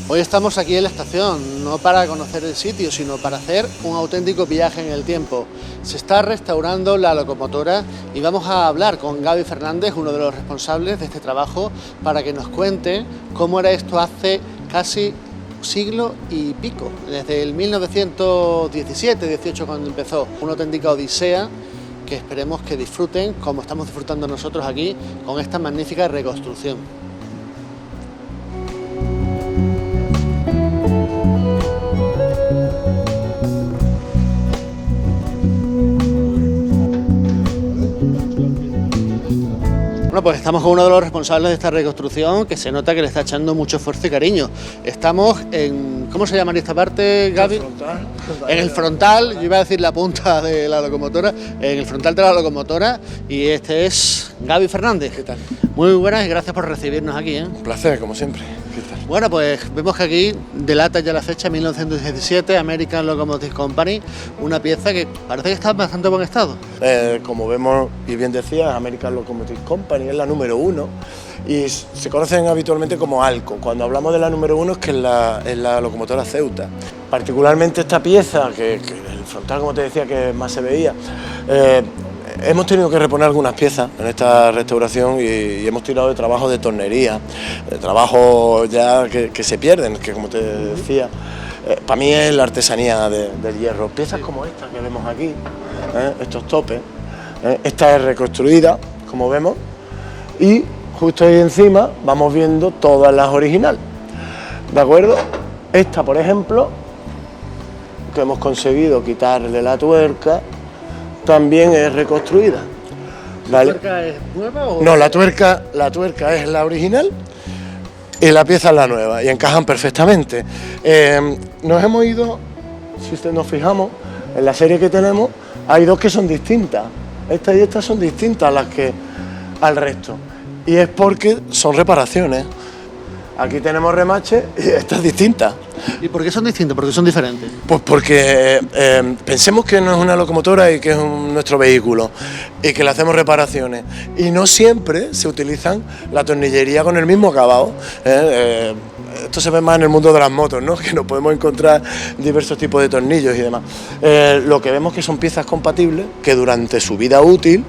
Hoy estamos aquí en la estación, no para conocer el sitio, sino para hacer un auténtico viaje en el tiempo. Se está restaurando la locomotora y vamos a hablar con Gaby Fernández, uno de los responsables de este trabajo, para que nos cuente cómo era esto hace casi siglo y pico, desde el 1917-18 cuando empezó. Una auténtica odisea que esperemos que disfruten, como estamos disfrutando nosotros aquí, con esta magnífica reconstrucción. Bueno, pues estamos con uno de los responsables de esta reconstrucción, que se nota que le está echando mucho esfuerzo y cariño. Estamos en... ¿cómo se llama esta parte, Gaby? En el frontal, yo iba a decir la punta de la locomotora, en el frontal de la locomotora, y este es Gaby Fernández. ¿Qué tal? Muy buenas y gracias por recibirnos aquí, ¿eh? Un placer, como siempre. ¿Qué tal? Bueno, pues vemos que aquí delata ya la fecha, 1917, American Locomotive Company, una pieza que parece que está en bastante buen estado. Como vemos y bien decías, American Locomotive Company es la número 1 y se conocen habitualmente como ALCO. Cuando hablamos de la número 1 es que es la locomotora Ceuta. Particularmente esta pieza, que el frontal, como te decía, que más se veía, hemos tenido que reponer algunas piezas en esta restauración y hemos tirado de trabajo de tornería, de trabajo ya que se pierden, que como te decía, para mí es la artesanía del hierro. Piezas como esta que vemos aquí, estos topes, esta es reconstruida, como vemos, y justo ahí encima vamos viendo todas las originales, ¿de acuerdo? Esta, por ejemplo, que hemos conseguido quitarle la tuerca, también es reconstruida. ¿Vale? ¿La tuerca es nueva o...? No, la tuerca es la original y la pieza es la nueva y encajan perfectamente. Nos hemos ido, si nos fijamos, en la serie que tenemos hay dos que son distintas. Esta y esta son distintas a las que al resto y es porque son reparaciones. Aquí tenemos remache y esta es distinta. ¿Y por qué son distintos? ¿Por qué son diferentes? Pues porque pensemos que no es una locomotora y que es nuestro vehículo y que le hacemos reparaciones y no siempre se utilizan la tornillería con el mismo acabado. Esto se ve más en el mundo de las motos, ¿no? Que nos podemos encontrar diversos tipos de tornillos y demás. Lo que vemos que son piezas compatibles que durante su vida útil,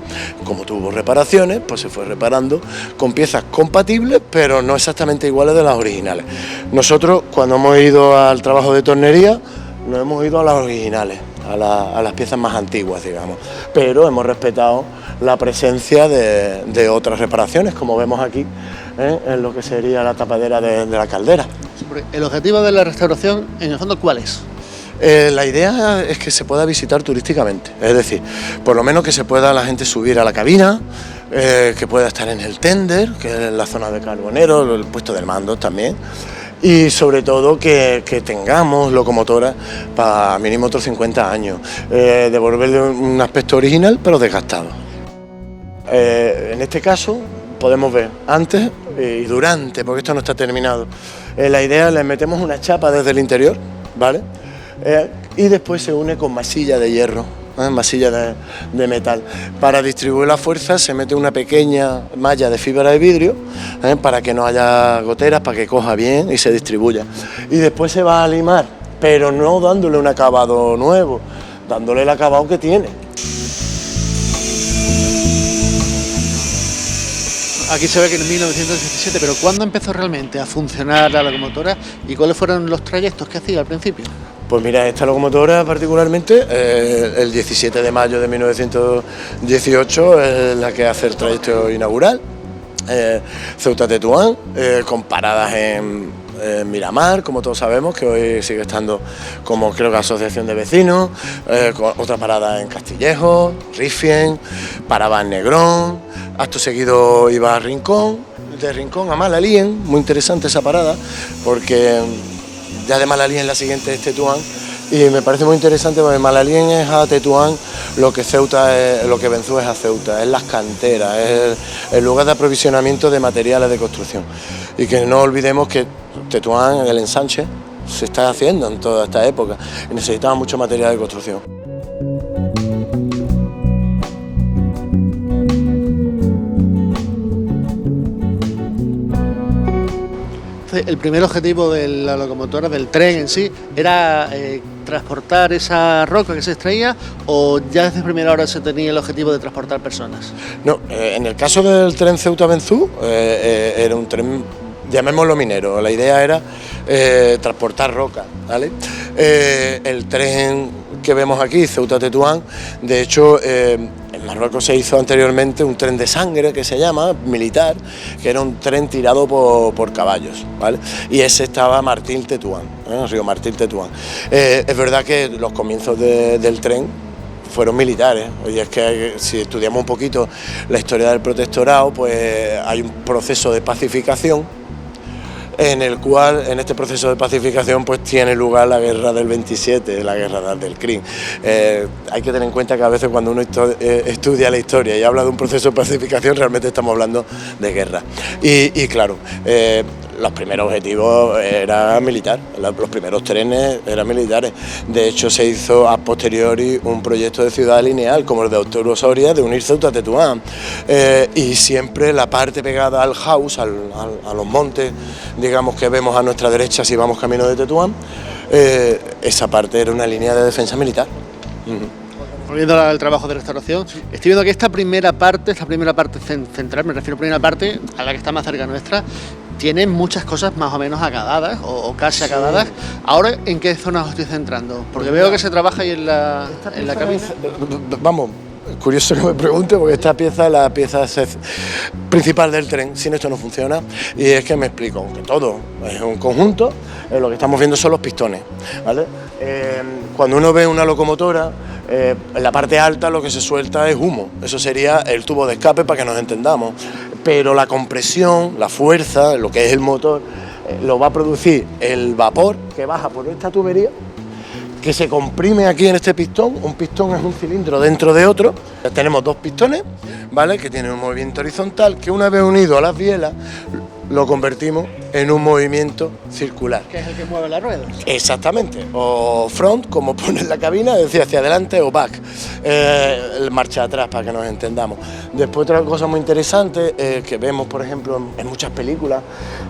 como tuvo reparaciones, pues se fue reparando con piezas compatibles pero no exactamente iguales de las originales. Nosotros cuando hemos ido al trabajo de tornería nos hemos ido a las originales, a las piezas más antiguas, digamos, pero hemos respetado la presencia de otras reparaciones, como vemos aquí, en lo que sería la tapadera de la caldera. El objetivo de la restauración, en el fondo, ¿cuál es? La idea es que se pueda visitar turísticamente, es decir, por lo menos que se pueda la gente subir a la cabina, que pueda estar en el tender, que es la zona de carbonero, el puesto del mando también, y sobre todo que tengamos locomotoras para mínimo otros 50 años, devolverle un aspecto original pero desgastado. En este caso podemos ver antes y durante, porque esto no está terminado. La idea es le metemos una chapa desde el interior, ¿vale? Y después se une con masilla de hierro, masilla de metal. Para distribuir la fuerza se mete una pequeña malla de fibra de vidrio, para que no haya goteras, para que coja bien y se distribuya. Y después se va a limar, pero no dándole un acabado nuevo, dándole el acabado que tiene. Aquí se ve que en 1917, pero ¿cuándo empezó realmente a funcionar la locomotora y cuáles fueron los trayectos que hacía al principio? Pues mira, esta locomotora particularmente, el 17 de mayo de 1918 es la que hace el trayecto inaugural, Ceuta-Tetuán, con paradas en Miramar, como todos sabemos, que hoy sigue estando como creo que asociación de vecinos, con otra parada en Castillejo, Rifien, paraba en Negrón, acto seguido iba a Rincón, de Rincón a Malalien, muy interesante esa parada, porque ya de Malalien la siguiente es Tetuán, y me parece muy interesante porque Malalien es a Tetuán lo que Ceuta es, lo que Benzú es a Ceuta, es las canteras, es el lugar de aprovisionamiento de materiales de construcción. Y que no olvidemos que Tetuán, el ensanche, se está haciendo en toda esta época y necesitaba mucho material de construcción. Entonces, el primer objetivo de la locomotora, del tren en sí, era transportar esa roca que se extraía, o ya desde primera hora se tenía el objetivo de transportar personas. No, en el caso del tren Ceuta-Benzú, era un tren, llamémoslo minero. La idea era transportar roca, ¿vale? El tren que vemos aquí, Ceuta-Tetuán, de hecho, en Marruecos se hizo anteriormente un tren de sangre, que se llama, militar, que era un tren tirado por caballos, ¿vale? Y ese estaba Martil-Tetuán, el río Martil-Tetuán. Es verdad que los comienzos del tren fueron militares. Oye, es que si estudiamos un poquito la historia del protectorado, pues hay un proceso de pacificación, en el cual, en este proceso de pacificación, pues tiene lugar la guerra del 27, la guerra del Krim. Hay que tener en cuenta que a veces cuando uno estudia la historia y habla de un proceso de pacificación, realmente estamos hablando de guerra. Y claro, los primeros objetivos eran militares, los primeros trenes eran militares. De hecho, se hizo a posteriori un proyecto de ciudad lineal, como el de Arturo Soria, de unir Ceuta a Tetuán. Y siempre la parte pegada al house, a los montes, digamos, que vemos a nuestra derecha si vamos camino de Tetuán, esa parte era una línea de defensa militar. Volviendo al trabajo de restauración, estoy viendo que esta primera parte central, me refiero a la primera parte, a la que está más cerca nuestra, tiene muchas cosas más o menos acabadas, o casi acabadas. Ahora, ¿en qué zona os estoy centrando? Porque veo que se trabaja ahí en la cabina. Vamos, curioso que me pregunte, porque esta pieza es la pieza principal del tren. Sin esto no funciona, y es que me explico, aunque todo es un conjunto, lo que estamos viendo son los pistones, ¿vale? Cuando uno ve una locomotora, en la parte alta lo que se suelta es humo, eso sería el tubo de escape, para que nos entendamos, pero la compresión, la fuerza, lo que es el motor, lo va a producir el vapor que baja por esta tubería, que se comprime aquí en este pistón. Un pistón es un cilindro dentro de otro. Tenemos dos pistones, ¿vale?, que tienen un movimiento horizontal, que una vez unido a las bielas lo convertimos en un movimiento circular. Que es el que mueve las ruedas. Exactamente, o front, como pone en la cabina, es decir, hacia adelante, o back, marcha atrás, para que nos entendamos. Después, otra cosa muy interesante que vemos, por ejemplo, en muchas películas,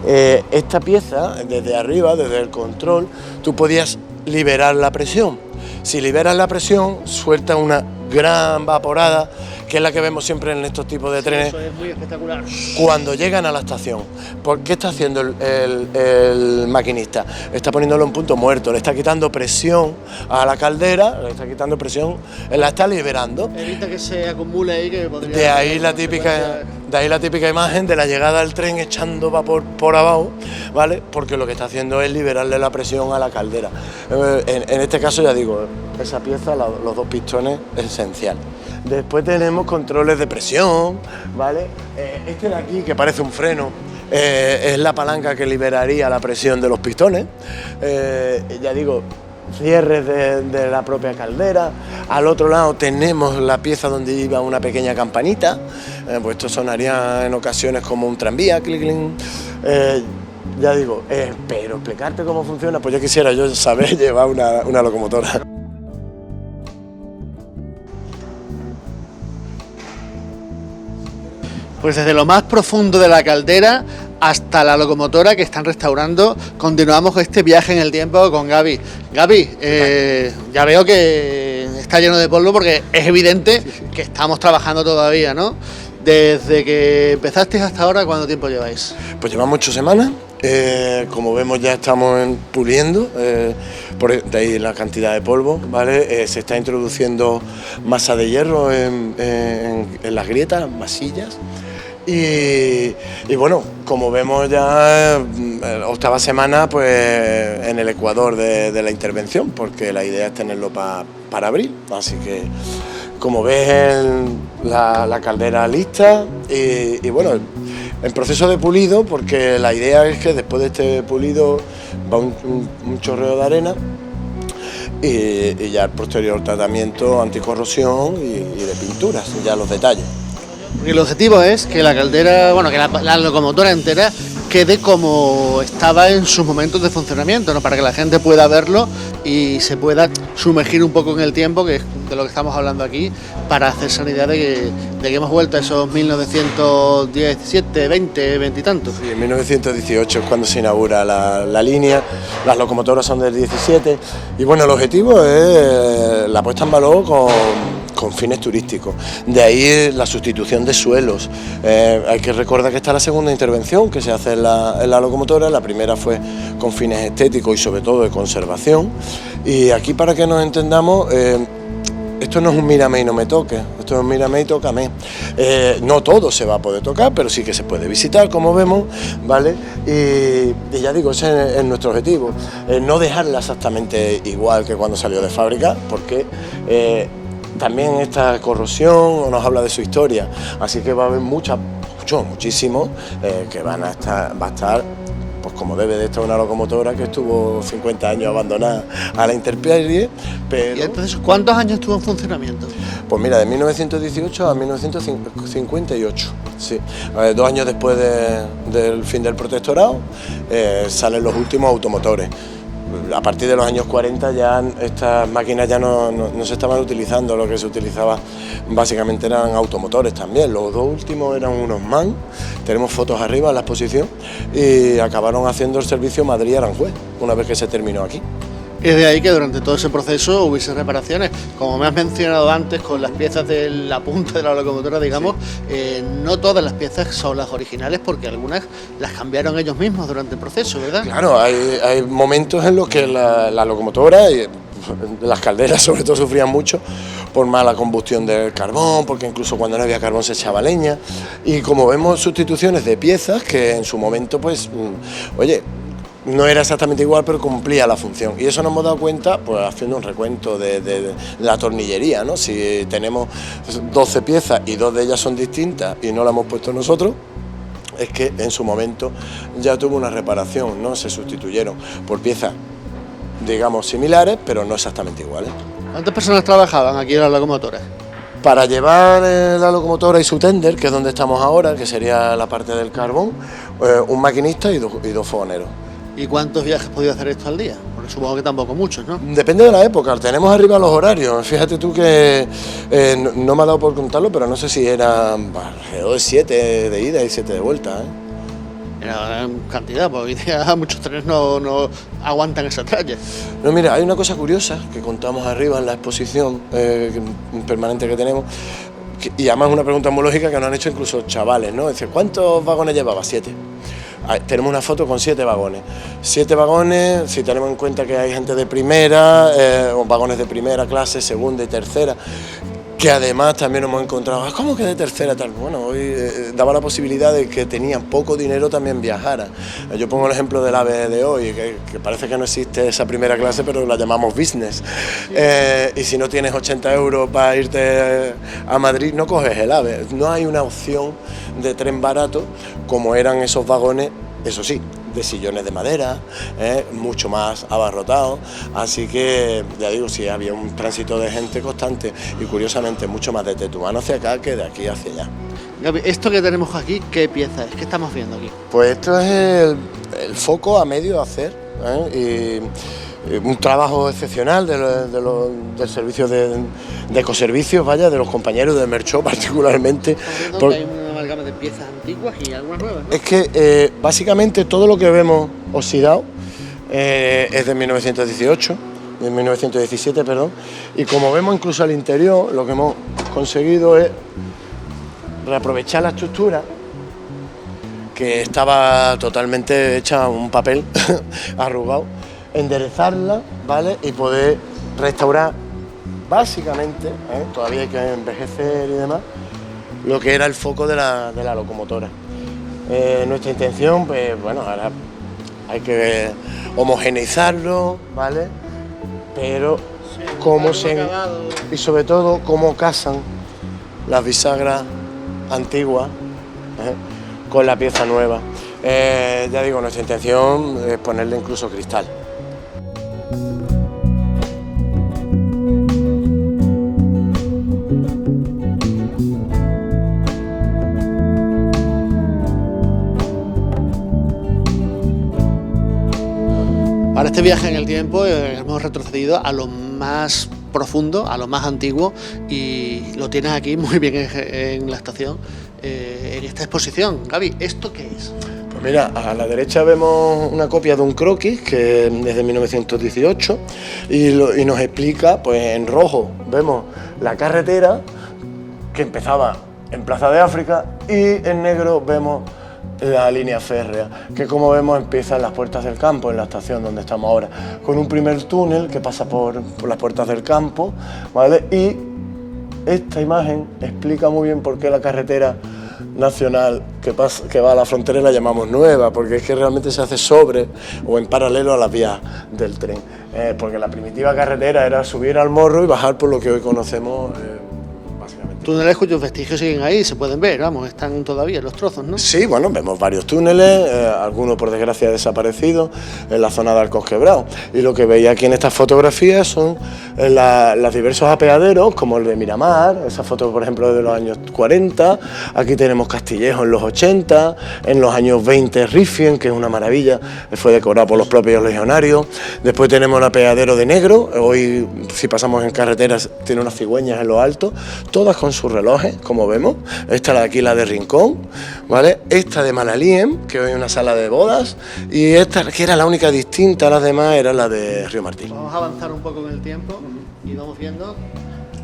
esta pieza, desde arriba, desde el control, tú podías liberar la presión. Si liberas la presión, suelta una gran vaporada, que es la que vemos siempre en estos tipos de trenes. Eso es muy espectacular. Cuando llegan a la estación. ¿Por qué está haciendo el maquinista? Está poniéndolo en punto muerto, le está quitando presión a la caldera, le está quitando presión, la está liberando. Evita que se acumule ahí, que podría... De ahí la típica imagen de la llegada del tren echando vapor por abajo, ¿vale? Porque lo que está haciendo es liberarle la presión a la caldera. En este caso, ya digo, esa pieza, los dos pistones, es esencial. Después tenemos controles de presión, ¿vale? Este de aquí, que parece un freno, es la palanca que liberaría la presión de los pistones. Ya digo, cierres de la propia caldera. Al otro lado tenemos la pieza donde iba una pequeña campanita, pues esto sonaría en ocasiones como un tranvía, clic, clic. Ya digo, pero explicarte cómo funciona, pues yo quisiera saber llevar una locomotora. Pues desde lo más profundo de la caldera hasta la locomotora que están restaurando, continuamos este viaje en el tiempo con Gaby. Gaby, ya veo que está lleno de polvo, porque es evidente que estamos trabajando todavía, ¿no? Desde que empezaste hasta ahora, ¿cuánto tiempo lleváis? Pues llevamos 8 semanas. Como vemos, ya estamos puliendo, de ahí la cantidad de polvo, ¿vale? Se está introduciendo masa de hierro en las grietas, masillas. Y bueno, como vemos ya, 8ª semana, pues en el ecuador de la intervención, porque la idea es tenerlo para abril. Así que, como ves, la caldera lista y bueno, en proceso de pulido, porque la idea es que después de este pulido va un chorreo de arena y ya el posterior tratamiento anticorrosión y de pinturas, ya los detalles. Porque el objetivo es que la caldera, bueno, que la locomotora entera quede como estaba en sus momentos de funcionamiento, ¿no? Para que la gente pueda verlo y se pueda sumergir un poco en el tiempo, que de lo que estamos hablando aquí, para hacerse una idea de que hemos vuelto a esos 1917, 20, 20 y tantos. Sí, en 1918 es cuando se inaugura la línea, las locomotoras son del 17 y bueno, el objetivo es la puesta en valor con fines turísticos. De ahí la sustitución de suelos. Hay que recordar que esta es la segunda intervención que se hace en la locomotora. La primera fue con fines estéticos y sobre todo de conservación. Y aquí, para que nos entendamos, esto no es un mírame y no me toque, esto es un mírame y tócame. No todo se va a poder tocar, pero sí que se puede visitar, como vemos, ¿vale? Y ya digo, ese es nuestro objetivo, no dejarla exactamente igual que cuando salió de fábrica, porque también esta corrosión nos habla de su historia, así que va a haber muchísimo que va a estar pues como debe de estar una locomotora que estuvo 50 años abandonada a la intemperie, pero... ¿Y entonces cuántos años estuvo en funcionamiento? Pues mira, de 1918 a 1958, sí. 2 años después del fin del protectorado salen los últimos automotores. A partir de los años 40 ya estas máquinas ya no se estaban utilizando, lo que se utilizaba básicamente eran automotores también. Los dos últimos eran unos MAN, tenemos fotos arriba en la exposición, y acabaron haciendo el servicio Madrid-Aranjuez, una vez que se terminó aquí. Es de ahí que durante todo ese proceso hubiese reparaciones, como me has mencionado antes, con las piezas de la punta de la locomotora, digamos, sí. No todas las piezas son las originales, porque algunas las cambiaron ellos mismos durante el proceso, ¿verdad? Claro, hay momentos en los que la locomotora y las calderas sobre todo sufrían mucho por mala combustión del carbón, porque incluso cuando no había carbón se echaba leña, y como vemos, sustituciones de piezas que en su momento, pues, oye, no era exactamente igual, pero cumplía la función. Y eso nos hemos dado cuenta pues haciendo un recuento de la tornillería, ¿no? Si tenemos 12 piezas y 2 de ellas son distintas y no las hemos puesto nosotros, es que en su momento ya tuvo una reparación, ¿no? Se sustituyeron por piezas, digamos, similares, pero no exactamente iguales. ¿Cuántas personas trabajaban aquí en la locomotora? Para llevar la locomotora y su tender, que es donde estamos ahora, que sería la parte del carbón, un maquinista y dos fogoneros. ¿Y cuántos viajes podía hacer esto al día? Porque supongo que tampoco muchos, ¿no? Depende de la época, tenemos arriba los horarios. Fíjate tú que no me ha dado por contarlo, pero no sé si eran alrededor de 7 de ida y 7 de vuelta, Era una gran cantidad, porque hoy día muchos trenes no aguantan esa tralla. No, mira, hay una cosa curiosa que contamos arriba en la exposición permanente que tenemos, y además una pregunta muy lógica que nos han hecho incluso chavales, ¿no? Dice, ¿cuántos vagones llevaba? 7. Tenemos una foto con 7 vagones. 7 vagones, si tenemos en cuenta que hay gente de primera, o vagones de primera clase, segunda y tercera, que además también hemos encontrado, ¿cómo que de tercera tal? Bueno, hoy daba la posibilidad de que tenían poco dinero también viajara. Yo pongo el ejemplo del AVE de hoy, que parece que no existe esa primera clase, pero la llamamos business. Y si no tienes 80 euros para irte a Madrid, no coges el AVE. No hay una opción de tren barato como eran esos vagones, eso sí, de sillones de madera, mucho más abarrotados, así que ya digo, sí, había un tránsito de gente constante y curiosamente mucho más de Tetuán hacia acá que de aquí hacia allá. Gaby, esto que tenemos aquí, ¿qué pieza es? ¿Qué estamos viendo aquí? Pues esto es el foco a medio hacer, y un trabajo excepcional del servicio de ecoservicios, vaya, de los compañeros de Merchó particularmente. Hay una amalgama de piezas antiguas y algunas nuevas, ¿no? Es que básicamente todo lo que vemos oxidado es de 1918, de 1917, perdón, y como vemos incluso al interior, lo que hemos conseguido es reaprovechar la estructura que estaba totalmente hecha un papel arrugado, enderezarla, ¿vale? Y poder restaurar básicamente, todavía hay que envejecer y demás, lo que era el foco de la locomotora. Nuestra intención, pues bueno, ahora hay que homogeneizarlo, ¿vale? Pero cómo y sobre todo cómo casan las bisagras antiguas con la pieza nueva. Ya digo, nuestra intención es ponerle incluso cristal. Para este viaje en el tiempo hemos retrocedido a lo más profundo, a lo más antiguo, y lo tienes aquí muy bien en la estación, en esta exposición. Gaby, ¿esto qué es? Pues mira, a la derecha vemos una copia de un croquis que es de 1918 y nos explica, pues en rojo vemos la carretera que empezaba en Plaza de África y en negro vemos la línea férrea, que como vemos empieza en las Puertas del Campo, en la estación donde estamos ahora, con un primer túnel que pasa por las Puertas del Campo, ¿vale? Y esta imagen explica muy bien por qué la carretera nacional que va a la frontera la llamamos nueva, porque es que realmente se hace sobre o en paralelo a las vías del tren, porque la primitiva carretera era subir al Morro y bajar por lo que hoy conocemos básicamente. Túneles cuyos vestigios siguen ahí, se pueden ver, vamos, están todavía los trozos, ¿no? Sí, bueno, vemos varios túneles, algunos por desgracia desaparecidos en la zona de Arcos Quebrados. Y lo que veis aquí en estas fotografías son los diversos apeaderos, como el de Miramar, esa foto por ejemplo de los años 40, aquí tenemos Castillejo en los 80, en los años 20 Rifien, que es una maravilla, fue decorado por los propios legionarios. Después tenemos el apeadero de Negro, hoy si pasamos en carreteras tiene unas cigüeñas en lo alto, todas con sus relojes, como vemos. Esta de aquí, la de Rincón, ¿vale? Esta de Malaliem, que hoy es una sala de bodas, y esta, que era la única distinta a las demás, era la de Río Martín. Vamos a avanzar un poco en el tiempo y vamos viendo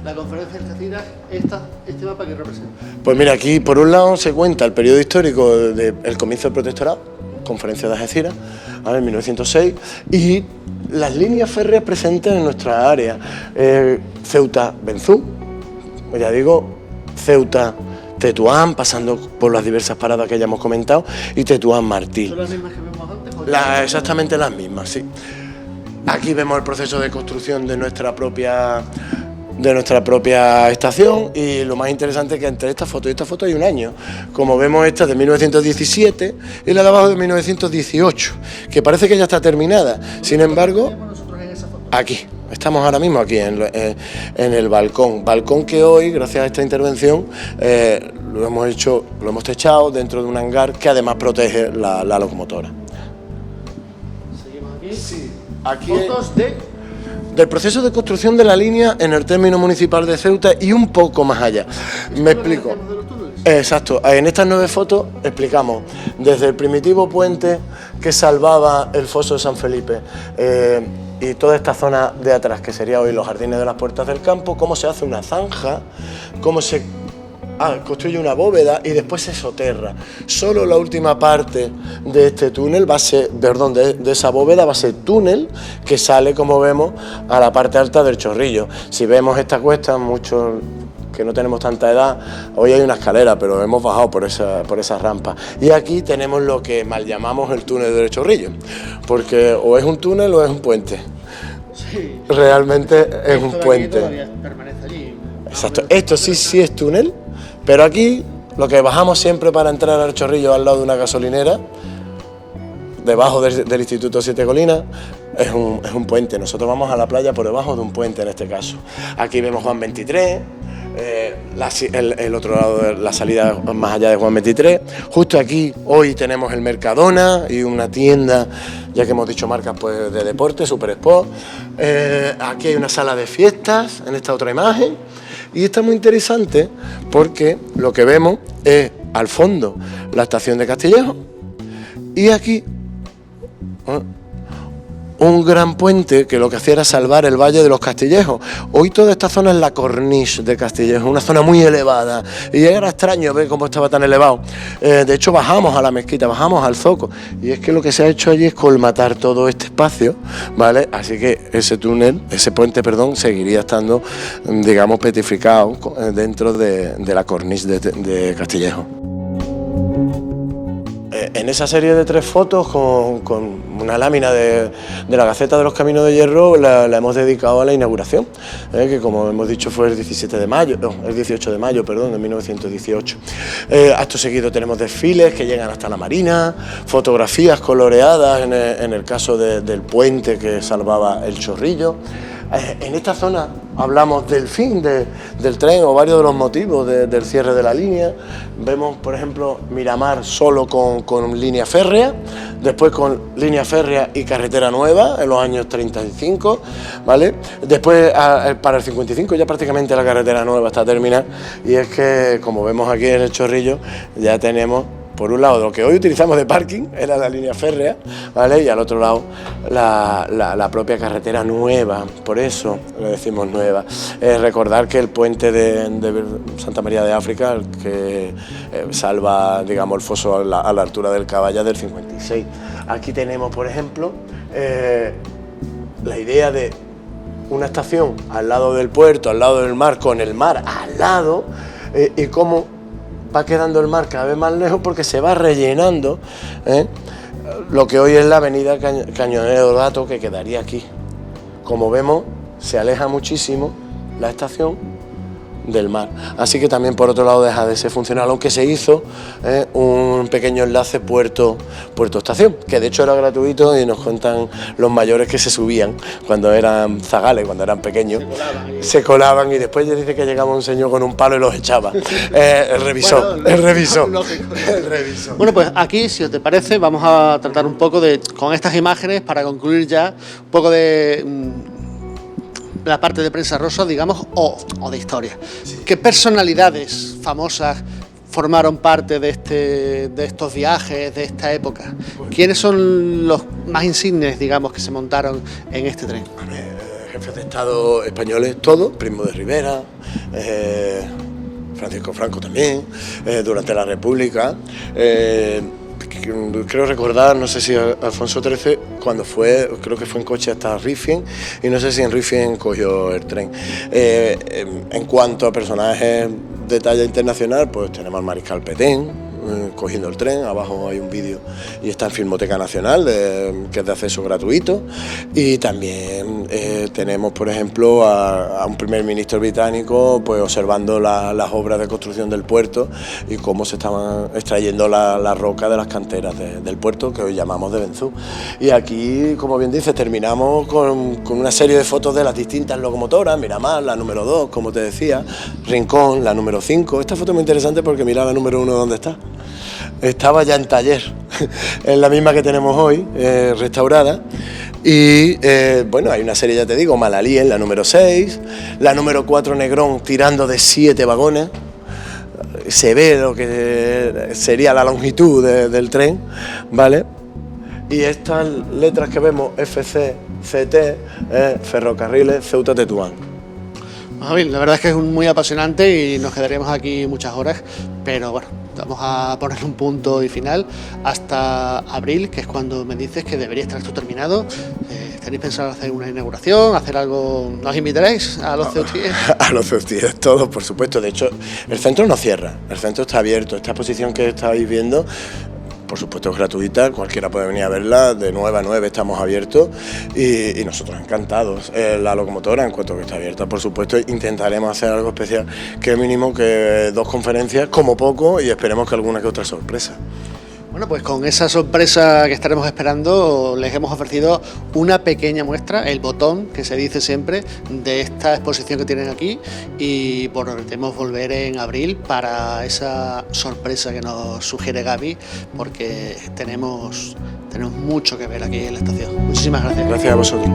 la conferencia de Algeciras, este mapa que representa. Pues mira, aquí por un lado se cuenta el periodo histórico del comienzo del protectorado, conferencia de Algeciras, ¿vale? En 1906, y las líneas férreas presentes en nuestra área, Ceuta, Benzú, ya digo, Ceuta, Tetuán, pasando por las diversas paradas que ya hemos comentado, y Tetuán, Martí. ¿Son las mismas que vemos antes? Exactamente las mismas, sí. Aquí vemos el proceso de construcción de nuestra propia estación, y lo más interesante es que entre esta foto y esta foto hay un año. Como vemos, esta es de 1917 y la de abajo de 1918, que parece que ya está terminada. Sin embargo, aquí. Estamos ahora mismo aquí en el balcón que hoy, gracias a esta intervención, lo hemos techado dentro de un hangar que además protege la locomotora. Seguimos aquí. Sí, aquí fotos del proceso de construcción de la línea en el término municipal de Ceuta y un poco más allá. Me explico. Exacto, en estas 9 fotos explicamos desde el primitivo puente que salvaba el foso de San Felipe, y toda esta zona de atrás, que sería hoy los jardines de las Puertas del Campo, cómo se hace una zanja, cómo se construye una bóveda y después se soterra. Solo la última parte de este túnel va a ser, perdón, de esa bóveda va a ser túnel que sale, como vemos, a la parte alta del Chorrillo. Si vemos esta cuesta, muchos que no tenemos tanta edad, hoy hay una escalera, pero hemos bajado por esa rampa. Y aquí tenemos lo que mal llamamos el túnel del Chorrillo, porque o es un túnel o es un puente. Sí. Realmente es un puente. Todavía permanece allí. Exacto. Esto sí es túnel, pero aquí lo que bajamos siempre para entrar al Chorrillo al lado de una gasolinera, debajo del Instituto Siete Colinas, es un puente. Nosotros vamos a la playa por debajo de un puente en este caso. Aquí vemos Juan 23. El otro lado de la salida más allá de Juan 23. Justo aquí hoy tenemos el Mercadona y una tienda, ya que hemos dicho marcas, pues de deporte, Super Sport. Aquí hay una sala de fiestas en esta otra imagen, y está muy interesante porque lo que vemos es al fondo la estación de Castillejo y aquí un gran puente que lo que hacía era salvar el Valle de los Castillejos. Hoy toda esta zona es la corniche de Castillejo, una zona muy elevada, y era extraño ver cómo estaba tan elevado. De hecho, bajamos a la mezquita, bajamos al Zoco, y es que lo que se ha hecho allí es colmatar todo este espacio, ¿vale? Así que ese puente, seguiría estando, digamos, petrificado dentro de la corniche de Castillejo. En esa serie de 3 fotos, con una lámina de la Gaceta de los Caminos de Hierro, la hemos dedicado a la inauguración, que como hemos dicho fue el 18 de mayo, de 1918. Acto seguido tenemos desfiles que llegan hasta la Marina, fotografías coloreadas en el caso del puente que salvaba el Chorrillo. En esta zona hablamos del fin del tren o varios de los motivos del cierre de la línea. Vemos, por ejemplo, Miramar solo con línea férrea, después con línea férrea y carretera nueva en los años 35, ¿vale? Después, para el 55 ya prácticamente la carretera nueva está terminada, y es que, como vemos aquí en el Chorrillo, ya tenemos, por un lado, lo que hoy utilizamos de parking, era la línea férrea, ¿vale? Y al otro lado, la propia carretera nueva, por eso le decimos nueva. Recordar que el puente de Santa María de África, el que salva, digamos, el foso a la altura del Caballa, del 56. Aquí tenemos, por ejemplo, la idea de una estación al lado del puerto, al lado del mar, con el mar al lado, y cómo va quedando el mar cada vez más lejos porque se va rellenando lo que hoy es la avenida Cañonero Dato, que quedaría aquí. Como vemos, se aleja muchísimo la estación del mar, así que también por otro lado deja de ser funcional, aunque se hizo un pequeño enlace puerto-estación, que de hecho era gratuito, y nos cuentan los mayores que se subían cuando eran zagales, cuando eran pequeños, se colaban y después dice que llegaba un señor con un palo y los echaba. El revisor. Bueno, pues aquí, si os te parece, vamos a tratar un poco con estas imágenes, para concluir ya, un poco de la parte de prensa rosa, digamos, o de historia. Sí. ¿Qué personalidades famosas formaron parte de estos viajes, de esta época? ¿Quiénes son los más insignes, digamos, que se montaron en este tren? Jefes de Estado españoles, todos, Primo de Rivera, Francisco Franco también, durante la República. Creo recordar, no sé si Alfonso XIII, cuando fue, creo que fue en coche hasta Rifien, y no sé si en Rifien cogió el tren. En cuanto a personajes de talla internacional, pues tenemos al Mariscal Petén cogiendo el tren. Abajo hay un vídeo y está en Filmoteca Nacional, que es de acceso gratuito, y también tenemos, por ejemplo, a un primer ministro británico pues observando las obras de construcción del puerto y cómo se estaban extrayendo la roca de las canteras del puerto, que hoy llamamos de Benzú. Y aquí, como bien dices, terminamos con una serie de fotos de las distintas locomotoras. Miramar, la número 2, como te decía, Rincón, la número 5. Esta foto es muy interesante porque mira la número 1 dónde está. Estaba ya en taller, es la misma que tenemos hoy, restaurada. Y bueno, hay una serie, ya te digo, Malalí en la número 6, la número 4 Negrón tirando de 7 vagones. Se ve lo que sería la longitud del tren, ¿vale? Y estas letras que vemos, FC, CT, Ferrocarriles Ceuta-Tetuán. Javi, la verdad es que es muy apasionante y nos quedaríamos aquí muchas horas, pero bueno, vamos a poner un punto y final hasta abril, que es cuando me dices que debería estar esto terminado. ¿Tenéis pensado hacer una inauguración, hacer algo? ¿Nos invitaréis a los Ceutíes? A los Ceutíes, todos, por supuesto. De hecho, el centro no cierra, el centro está abierto. Esta exposición que estáis viendo, por supuesto, es gratuita, cualquiera puede venir a verla, de 9 a 9 estamos abiertos, y nosotros encantados. La locomotora, en cuanto que está abierta, por supuesto, intentaremos hacer algo especial, que mínimo que 2 conferencias, como poco, y esperemos que alguna que otra sorpresa. Bueno, pues con esa sorpresa que estaremos esperando, les hemos ofrecido una pequeña muestra, el botón que se dice siempre, de esta exposición que tienen aquí, y prometemos volver en abril para esa sorpresa que nos sugiere Gaby, porque tenemos mucho que ver aquí en la estación. Muchísimas gracias. Gracias a vosotros.